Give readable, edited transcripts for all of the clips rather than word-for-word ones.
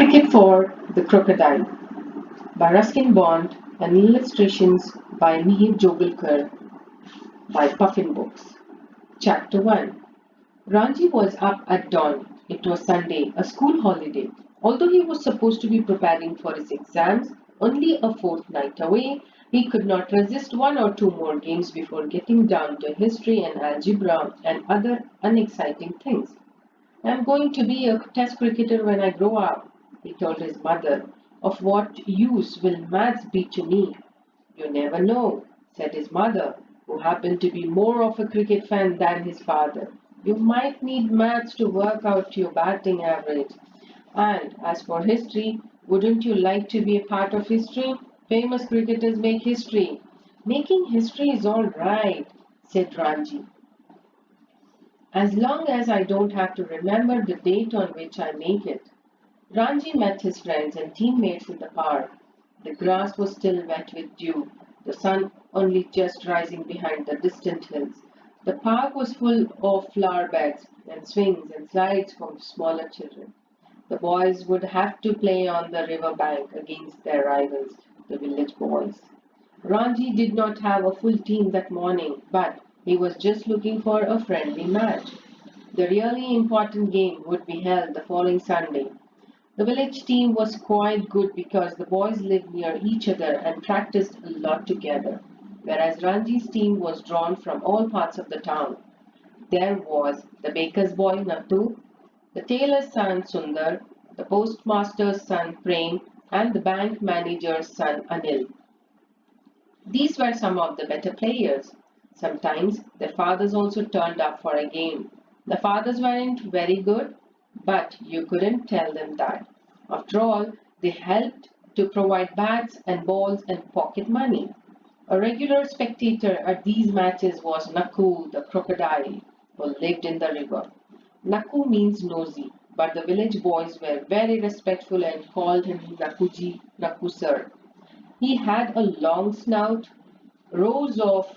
Cricket for the Crocodile by Ruskin Bond and illustrations by Mihir Joglekar by Puffin Books. Chapter 1. Ranji was up at dawn. It was Sunday, a school holiday. Although he was supposed to be preparing for his exams, only a fortnight away, he could not resist one or two more games before getting down to history and algebra and other unexciting things. I'm going to be a test cricketer when I grow up, he told his mother. Of what use will maths be to me? You never know, said his mother, who happened to be more of a cricket fan than his father. You might need maths to work out your batting average. And as for history, wouldn't you like to be a part of history? Famous cricketers make history. Making history is all right, said Ranji. As long as I don't have to remember the date on which I make it. Ranji met his friends and teammates in the park. The grass was still wet with dew, the sun only just rising behind the distant hills. The park was full of flower beds and swings and slides for smaller children. The boys would have to play on the river bank against their rivals, the village boys. Ranji did not have a full team that morning, but he was just looking for a friendly match. The really important game would be held the following Sunday. The village team was quite good because the boys lived near each other and practiced a lot together, whereas Ranji's team was drawn from all parts of the town. There was the baker's boy Nattu, the tailor's son Sundar, the postmaster's son Prem, and the bank manager's son Anil. These were some of the better players. Sometimes their fathers also turned up for a game. The fathers weren't very good, but you couldn't tell them that. After all, they helped to provide bats and balls and pocket money. A regular spectator at these matches was Naku the crocodile, who lived in the river. Naku means nosy, but the village boys were very respectful and called him Nakuji, Naku sir. He had a long snout, rows of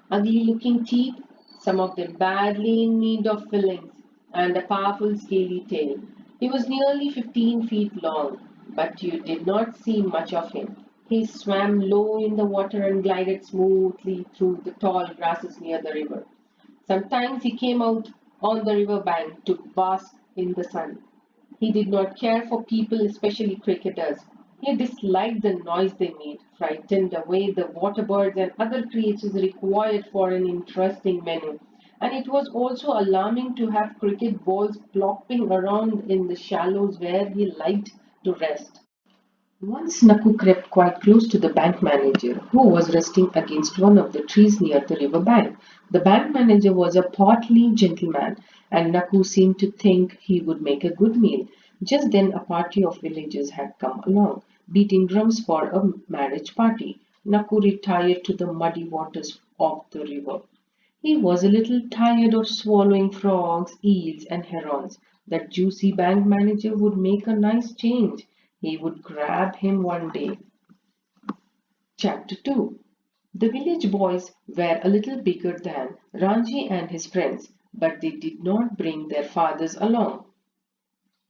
ugly looking teeth, some of them badly in need of fillings, and a powerful scaly tail. He was nearly 15 feet long, but you did not see much of him. He swam low in the water and glided smoothly through the tall grasses near the river. Sometimes he came out on the river bank to bask in the sun. He did not care for people, especially cricketers. He disliked the noise they made, frightened away the water birds and other creatures required for an interesting menu. And it was also alarming to have cricket balls plopping around in the shallows where he liked to rest. Once Naku crept quite close to the bank manager, who was resting against one of the trees near the river bank. The bank manager was a portly gentleman, and Naku seemed to think he would make a good meal. Just then a party of villagers had come along, beating drums for a marriage party. Naku retired to the muddy waters of the river. He was a little tired of swallowing frogs, eels, and herons. That juicy bank manager would make a nice change. He would grab him one day. Chapter 2. The village boys were a little bigger than Ranji and his friends, but they did not bring their fathers along.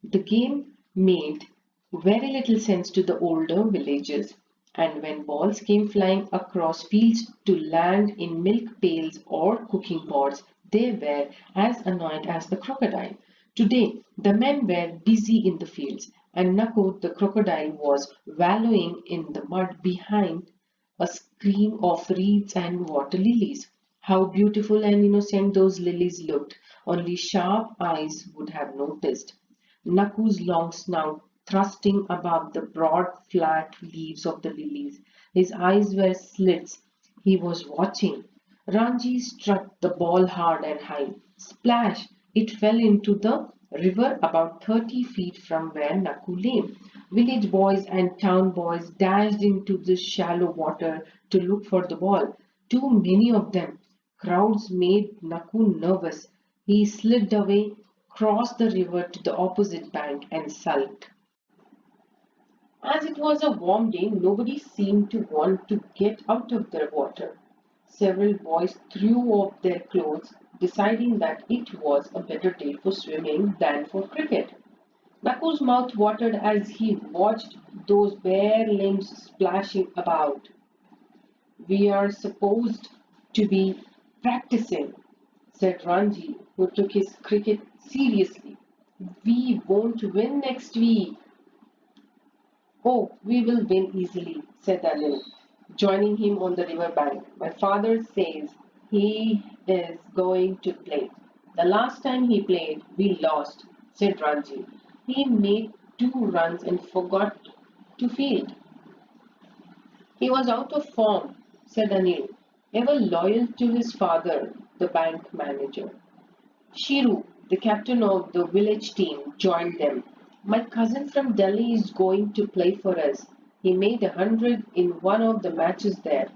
The game made very little sense to the older villagers, and when balls came flying across fields to land in milk pails or cooking pots, they were as annoyed as the crocodile. Today, the men were busy in the fields, and Naku the crocodile was wallowing in the mud behind a screen of reeds and water lilies. How beautiful and innocent those lilies looked! Only sharp eyes would have noticed. Naku's long snout thrusting above the broad flat leaves of the lilies. His eyes were slits. He was watching. Ranji struck the ball hard and high. Splash! It fell into the river about 30 feet from where Naku lay. Village boys and town boys dashed into the shallow water to look for the ball. Too many of them. Crowds made Naku nervous. He slid away, crossed the river to the opposite bank, and sulked. As it was a warm day, nobody seemed to want to get out of the water. Several boys threw off their clothes, deciding that it was a better day for swimming than for cricket. Naku's mouth watered as he watched those bare limbs splashing about. "We are supposed to be practicing," said Ranji, who took his cricket seriously. "We won't win next week." "Oh, we will win easily," said Anil, joining him on the river bank. "My father says he is going to play." "The last time he played, we lost," said Ranji. "He made 2 runs and forgot to field." "He was out of form," said Anil, ever loyal to his father, the bank manager. Shiru, the captain of the village team, joined them. "My cousin from Delhi is going to play for us. He made 100 in one of the matches there."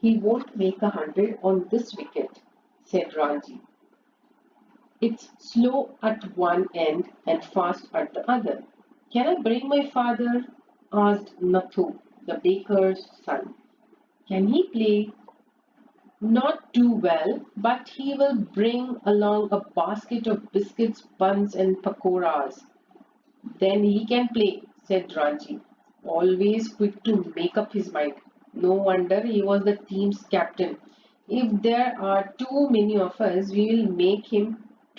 "He won't make 100 on this wicket," said Ranji. "It's slow at one end and fast at the other." "Can I bring my father?" asked Nathu, the baker's son. "Can he play?" "Not too well, but he will bring along a basket of biscuits, buns, and pakoras." "Then he can play," said Ranji, always quick to make up his mind. No wonder he was the team's captain. "If there are too many of us, we will make him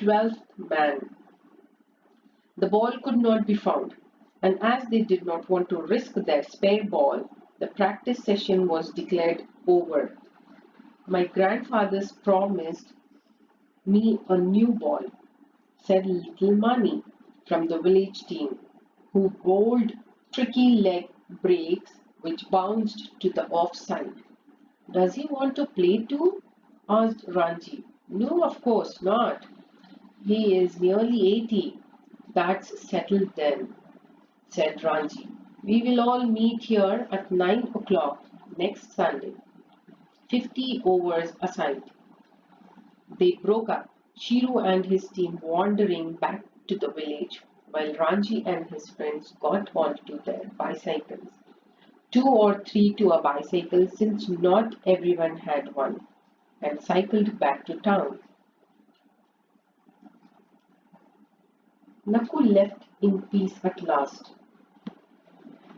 12th man." The ball could not be found, and as they did not want to risk their spare ball, the practice session was declared over. "My grandfather's promised me a new ball," said little Mani from the village team, who bowled tricky leg breaks which bounced to the off side. "Does he want to play too?" asked Ranji. "No, of course not. He is nearly 80. "That's settled then," said Ranji. "We will all meet here at 9 o'clock next Sunday. 50 overs aside." They broke up, Shiru and his team wandering back to the village, while Ranji and his friends got onto their bicycles. 2 or 3 to a bicycle, since not everyone had one, and cycled back to town. Naku left in peace at last,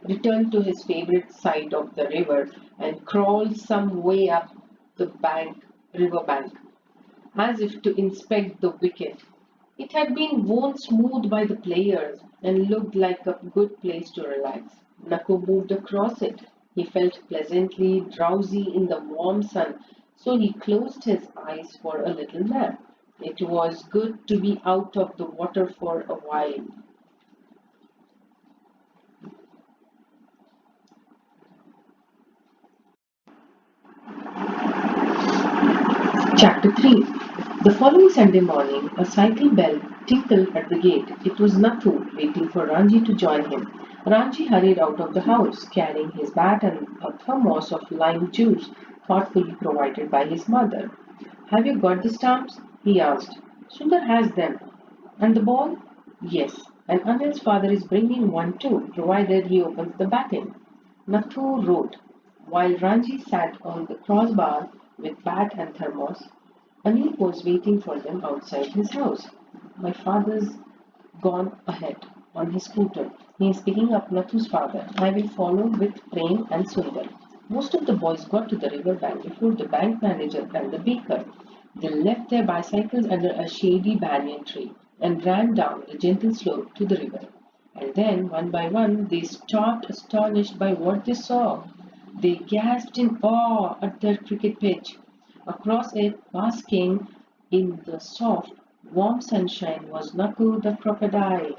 returned to his favourite side of the river, and crawled some way up the river bank, as if to inspect the wicket. It had been worn smooth by the players and looked like a good place to relax. Naku moved across it. He felt pleasantly drowsy in the warm sun, so he closed his eyes for a little nap. It was good to be out of the water for a while. Chapter 3. The following Sunday morning, a cycle bell tinkled at the gate. It was Nathu waiting for Ranji to join him. Ranji hurried out of the house, carrying his bat and a thermos of lime juice, thoughtfully provided by his mother. "Have you got the stamps?" he asked. "Sundar has them." "And the ball?" "Yes, and Anil's father is bringing one too, provided he opens the batting." Nathu wrote, while Ranji sat on the crossbar with bat and thermos. Anil was waiting for them outside his house. "My father's gone ahead on his scooter. He is picking up Nathu's father. I will follow with Prem and Sundar." Most of the boys got to the river bank before the bank manager and the baker. They left their bicycles under a shady banyan tree and ran down the gentle slope to the river. And then, one by one, they stopped astonished by what they saw. They gasped in awe at their cricket pitch. Across it, basking in the soft, warm sunshine, was Naku the crocodile.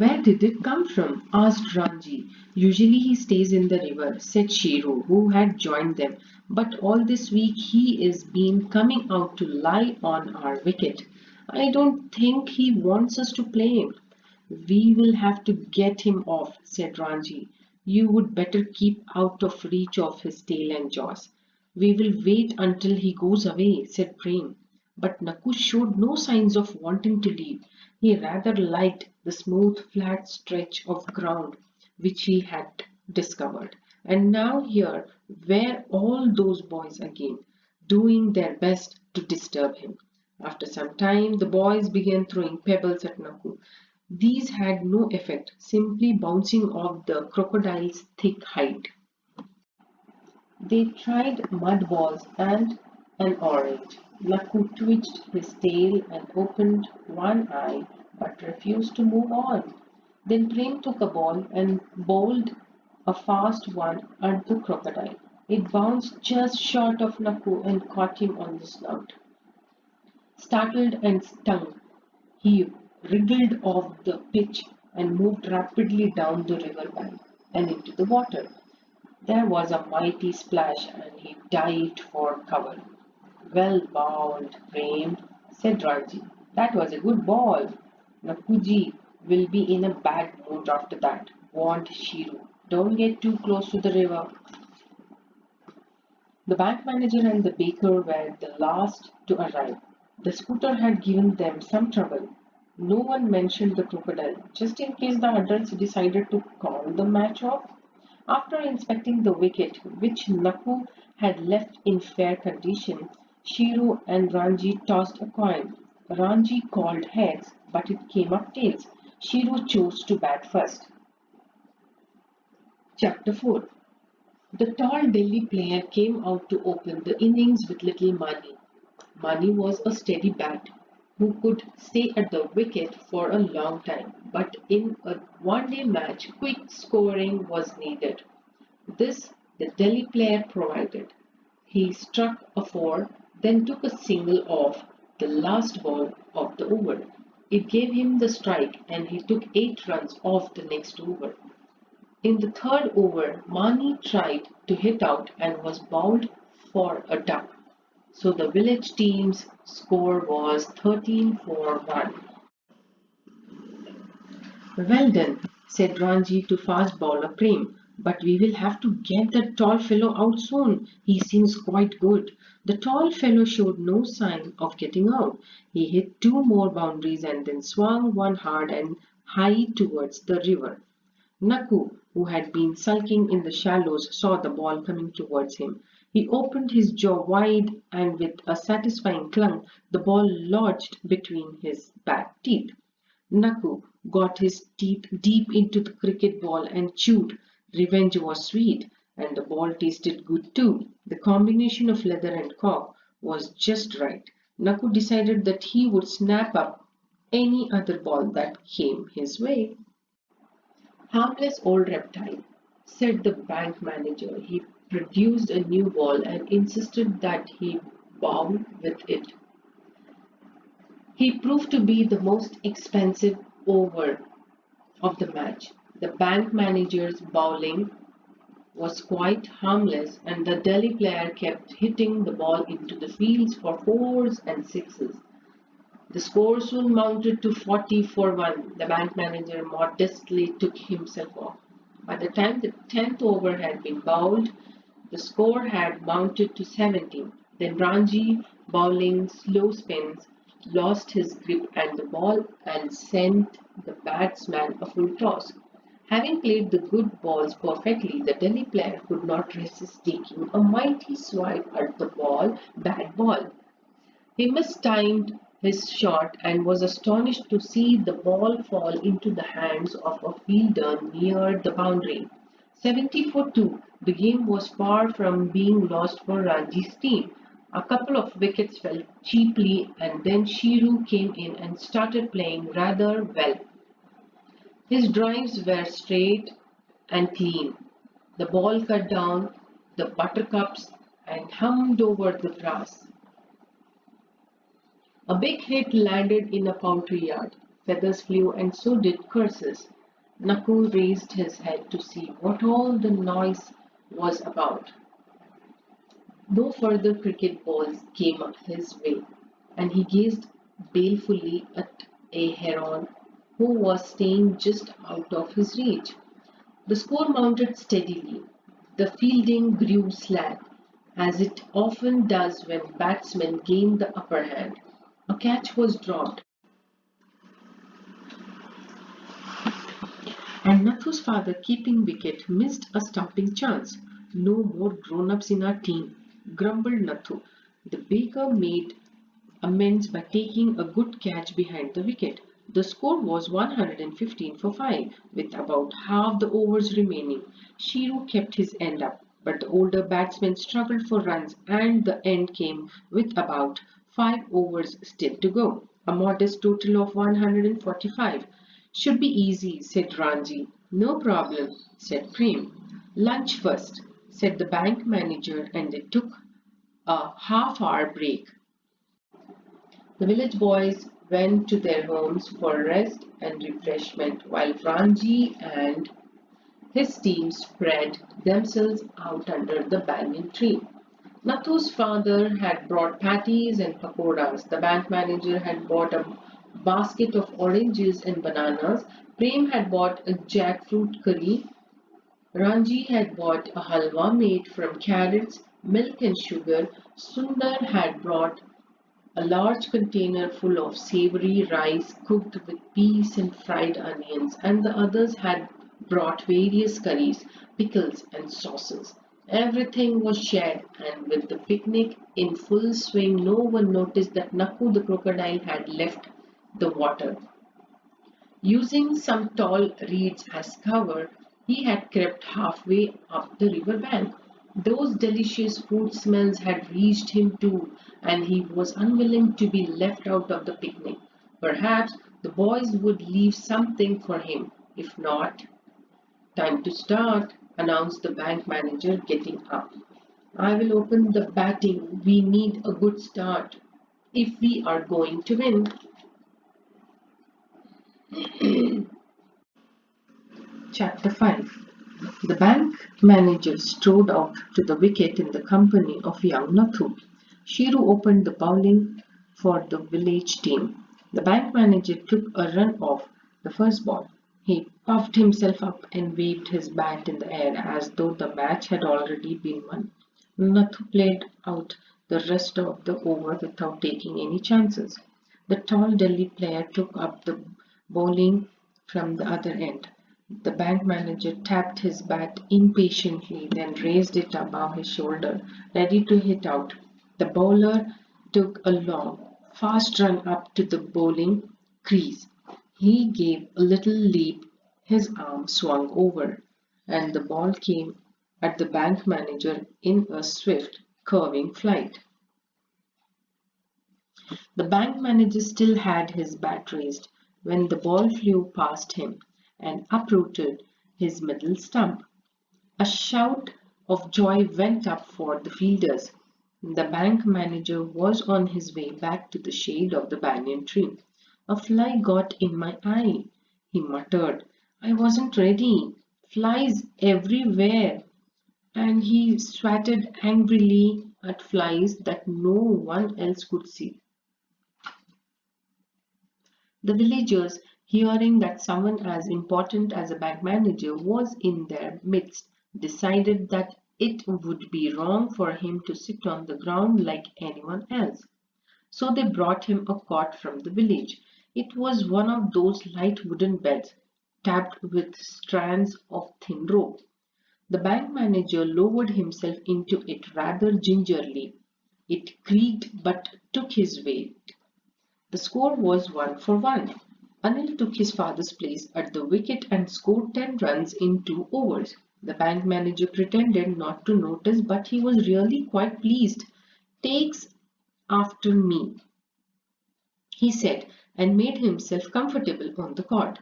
"Where did it come from?" asked Ranji. "Usually he stays in the river," said Shiru, who had joined them. "But all this week he is been coming out to lie on our wicket. I don't think he wants us to play." "We will have to get him off," said Ranji. "You would better keep out of reach of his tail and jaws." "We will wait until he goes away," said Prem. But Naku showed no signs of wanting to leave. He rather liked the smooth, flat stretch of ground which he had discovered. And now here were all those boys again, doing their best to disturb him. After some time, the boys began throwing pebbles at Naku. These had no effect, simply bouncing off the crocodile's thick hide. They tried mud balls and an orange. Naku twitched his tail and opened one eye but refused to move on. Then Prem took a ball and bowled a fast one at the crocodile. It bounced just short of Naku and caught him on the snout. Startled and stung, he wriggled off the pitch and moved rapidly down the river bank and into the water. There was a mighty splash and he dived for cover. Well bowled, Prem, said Ranji. That was a good ball. Nakuji will be in a bad mood after that, warned Shiru. Don't get too close to the river. The bank manager and the baker were the last to arrive. The scooter had given them some trouble. No one mentioned the crocodile, just in case the adults decided to call the match off. After inspecting the wicket, which Naku had left in fair condition, Shiru and Ranji tossed a coin. Ranji called heads, but it came up tails. Shiru chose to bat first. Chapter 4. The tall Delhi player came out to open the innings with little Mani. Mani was a steady bat who could stay at the wicket for a long time, but in a one-day match, quick scoring was needed. This the Delhi player provided. He struck a four, then took a single off the last ball of the over. It gave him the strike and he took 8 runs off the next over. In the third over, Mani tried to hit out and was bowled for a duck. So the village team's score was 13 for 1. Well done, said Ranji to fast bowler Prem. But we will have to get that tall fellow out soon. He seems quite good. The tall fellow showed no sign of getting out. He hit 2 more boundaries and then swung one hard and high towards the river. Naku, who had been sulking in the shallows, saw the ball coming towards him. He opened his jaw wide and with a satisfying clunk, the ball lodged between his back teeth. Naku got his teeth deep into the cricket ball and chewed. Revenge was sweet, and the ball tasted good too. The combination of leather and cork was just right. Naku decided that he would snap up any other ball that came his way. Harmless old reptile, said the bank manager. He produced a new ball and insisted that he bowl with it. He proved to be the most expensive over of the match. The bank manager's bowling was quite harmless, and the Delhi player kept hitting the ball into the fields for fours and sixes. The score soon mounted to 40 for 1. The bank manager modestly took himself off. By the time the 10th over had been bowled, the score had mounted to 17. Then Ranji, bowling slow spins, lost his grip and the ball and sent the batsman a full toss. Having played the good balls perfectly, the Delhi player could not resist taking a mighty swipe at the bad ball. He mistimed his shot and was astonished to see the ball fall into the hands of a fielder near the boundary. 70 for 2, the game was far from being lost for Ranji's team. A couple of wickets fell cheaply and then Shiru came in and started playing rather well. His drives were straight and clean. The ball cut down the buttercups and hummed over the grass. A big hit landed in a poultry yard. Feathers flew and so did curses. Naku raised his head to see what all the noise was about. No further cricket balls came his way, and he gazed balefully at a heron who was staying just out of his reach. The score mounted steadily. The fielding grew slack, as it often does when batsmen gain the upper hand. A catch was dropped, and Nathu's father, keeping wicket, missed a stumping chance. No more grown-ups in our team, grumbled Nathu. The baker made amends by taking a good catch behind the wicket. The score was 115 for 5, with about half the overs remaining. Shiru kept his end up, but the older batsmen struggled for runs and the end came with about 5 overs still to go. A modest total of 145. Should be easy, said Ranji. No problem, said Prem. Lunch first, said the bank manager, and they took a half-hour break. The village boys went to their homes for rest and refreshment while Ranji and his team spread themselves out under the banyan tree. Nathu's father had brought patties and pakoras. The bank manager had bought a basket of oranges and bananas. Prem had bought a jackfruit curry. Ranji had bought a halwa made from carrots, milk and sugar. Sundar had brought a large container full of savory rice cooked with peas and fried onions, and the others had brought various curries, pickles, and sauces. Everything was shared, and with the picnic in full swing, no one noticed that Nakku the crocodile had left the water. Using some tall reeds as cover, he had crept halfway up the river bank. Those delicious food smells had reached him too, and he was unwilling to be left out of the picnic. Perhaps the boys would leave something for him. If not, time to start, announced the bank manager, getting up. I will open the batting. We need a good start if we are going to win. Chapter 5. The bank manager strode out to the wicket in the company of young Nathu. Shiru opened the bowling for the village team. The bank manager took a run off the first ball. He puffed himself up and waved his bat in the air as though the match had already been won. Nathu played out the rest of the over without taking any chances. The tall Delhi player took up the bowling from the other end. The bank manager tapped his bat impatiently, then raised it above his shoulder, ready to hit out. The bowler took a long, fast run up to the bowling crease. He gave a little leap, his arm swung over, and the ball came at the bank manager in a swift, curving flight. The bank manager still had his bat raised when the ball flew past him and uprooted his middle stump. A shout of joy went up for the fielders. The bank manager was on his way back to the shade of the banyan tree. A fly got in my eye, he muttered. I wasn't ready. Flies everywhere. And he swatted angrily at flies that no one else could see. The villagers, hearing that someone as important as a bank manager was in their midst, decided that it would be wrong for him to sit on the ground like anyone else. So they brought him a cot from the village. It was one of those light wooden beds, tapped with strands of thin rope. The bank manager lowered himself into it rather gingerly. It creaked but took his weight. The score was 1 for 1. Anil took his father's place at the wicket and scored 10 runs in 2 overs. The bank manager pretended not to notice, but he was really quite pleased. Takes after me, he said, and made himself comfortable on the cot.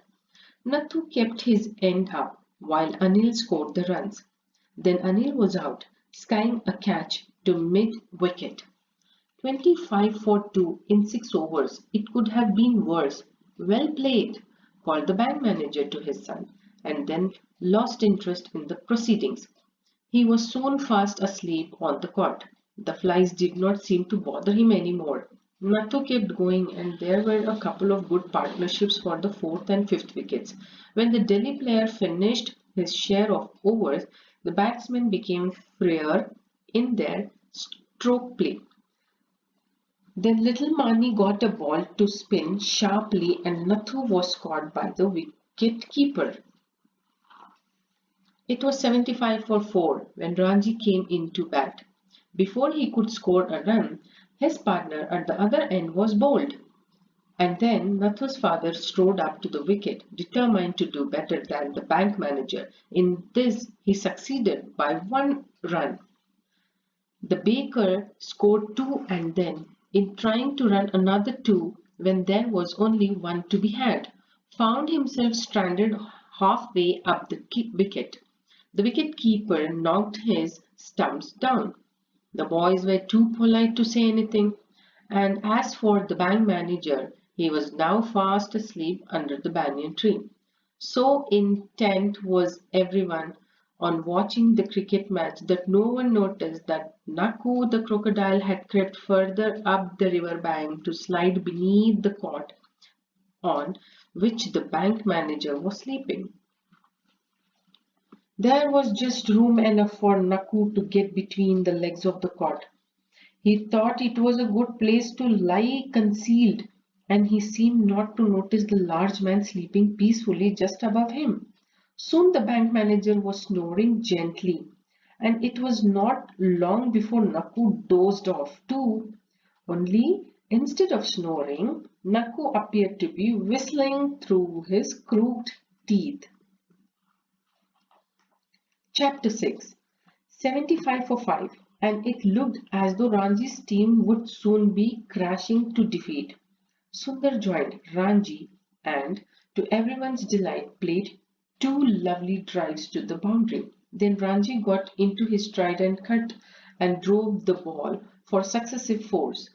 Nathu kept his end up while Anil scored the runs. Then Anil was out, skying a catch to mid-wicket. 25 for 2 in 6 overs. It could have been worse. Well played, called the bank manager to his son, and then lost interest in the proceedings. He was soon fast asleep on the cot. The flies did not seem to bother him anymore. Nathu kept going, and there were a couple of good partnerships for the fourth and fifth wickets. When the Delhi player finished his share of overs, the batsmen became freer in their stroke play. Then little Mani got a ball to spin sharply and Nathu was caught by the wicket keeper. It was 75 for 4 when Ranji came in to bat. Before he could score a run, His partner at the other end was bowled. And then Nathu's father strode up to the wicket, determined to do better than the bank manager. In this, he succeeded by 1 run. The baker scored 2 and then, in trying to run another 2 when there was only 1 to be had, found himself stranded halfway up the wicket. The wicket-keeper knocked his stumps down. The boys were too polite to say anything, and as for the bank manager, he was now fast asleep under the banyan tree. So intent was everyone on watching the cricket match that no one noticed that Naku the crocodile had crept further up the river bank to slide beneath the cot on which the bank manager was sleeping. There was just room enough for Naku to get between the legs of the cot. He thought it was a good place to lie concealed, and he seemed not to notice the large man sleeping peacefully just above him. Soon the bank manager was snoring gently, and it was not long before Naku dozed off too. Only instead of snoring, Naku appeared to be whistling through his crooked teeth. Chapter 6 75 for 5, and it looked as though Ranji's team would soon be crashing to defeat. Sundar joined Ranji and, to everyone's delight, played 2 lovely drives to the boundary. Then Ranji got into his stride and cut and drove the ball for successive 4s.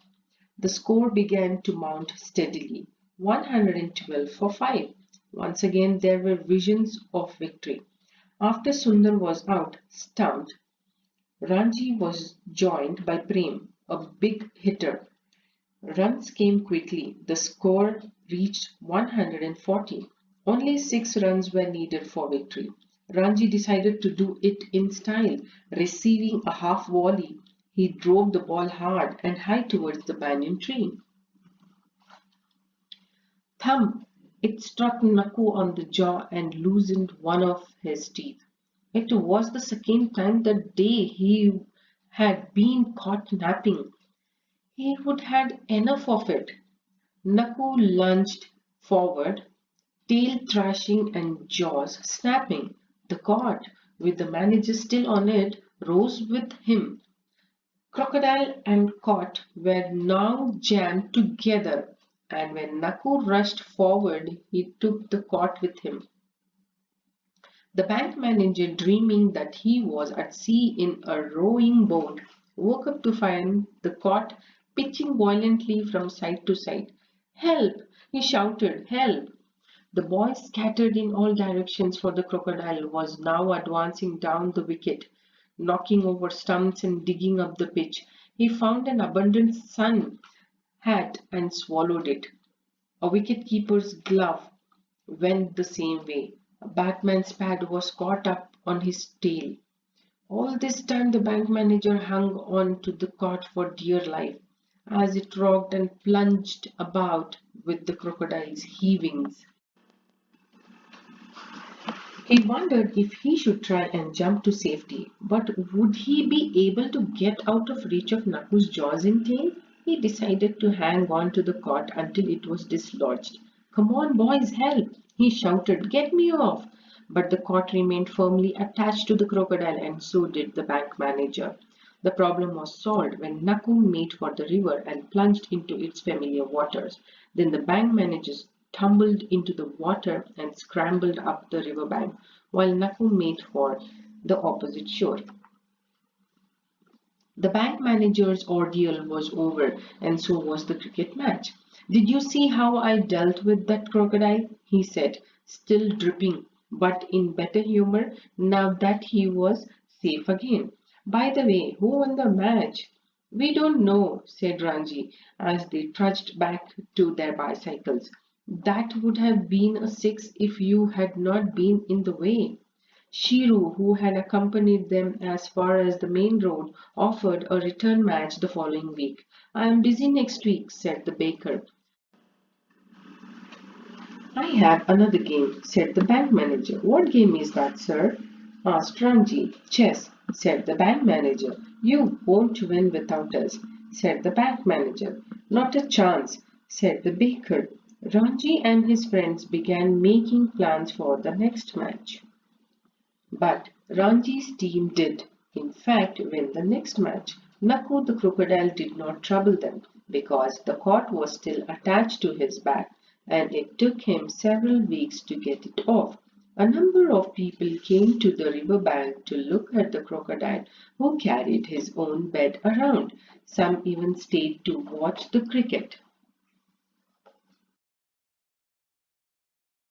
The score began to mount steadily, 112 for 5. Once again there were visions of victory. After Sundar was out, stumped, Ranji was joined by Prem, a big hitter. Runs came quickly. The score reached 140. Only 6 runs were needed for victory. Ranji decided to do it in style. Receiving a half volley, he drove the ball hard and high towards the banyan tree. Thump! It struck Naku on the jaw and loosened one of his teeth. It was the second time that day he had been caught napping. He would had enough of it. Naku lunged forward, tail thrashing and jaws snapping. The cot, with the manager still on it, rose with him. Crocodile and cot were now jammed together, and when Naku rushed forward, he took the cot with him. The bank manager, dreaming that he was at sea in a rowing boat, woke up to find the cot pitching violently from side to side. "Help!" he shouted. "Help!" The boys scattered in all directions, for the crocodile was now advancing down the wicket, knocking over stumps and digging up the pitch. He found an abundant sun hat and swallowed it. A wicket-keeper's glove went the same way. A batman's pad was caught up on his tail. All this time the bank manager hung on to the cot for dear life, as it rocked and plunged about with the crocodile's heavings. He wondered if he should try and jump to safety, but would he be able to get out of reach of Naku's jaws and tail? He decided to hang on to the cot until it was dislodged. "Come on, boys, help!" he shouted. "Get me off!" But the cot remained firmly attached to the crocodile, and so did the bank manager. The problem was solved when Naku made for the river and plunged into its familiar waters. Then the bank manager tumbled into the water and scrambled up the river bank, while Naku made for the opposite shore. The bank manager's ordeal was over, and so was the cricket match. "Did you see how I dealt with that crocodile?" he said, still dripping, but in better humour now that he was safe again. "By the way, who won the match?" "We don't know," said Ranji, as they trudged back to their bicycles. "That would have been a 6 if you had not been in the way." Shiru, who had accompanied them as far as the main road, offered a return match the following week. "I am busy next week," said the baker. "I have another game," said the bank manager. "What game is that, sir?" asked Ranji. "Chess," said the bank manager. "You won't win without us." said the bank manager. Not a chance, said the baker. Ranji and his friends began making plans for the next match. But Ranji's team did, in fact, win the next match. Nakku the crocodile did not trouble them because the cord was still attached to his back and it took him several weeks to get it off. A number of people came to the river bank to look at the crocodile who carried his own bed around. Some even stayed to watch the cricket.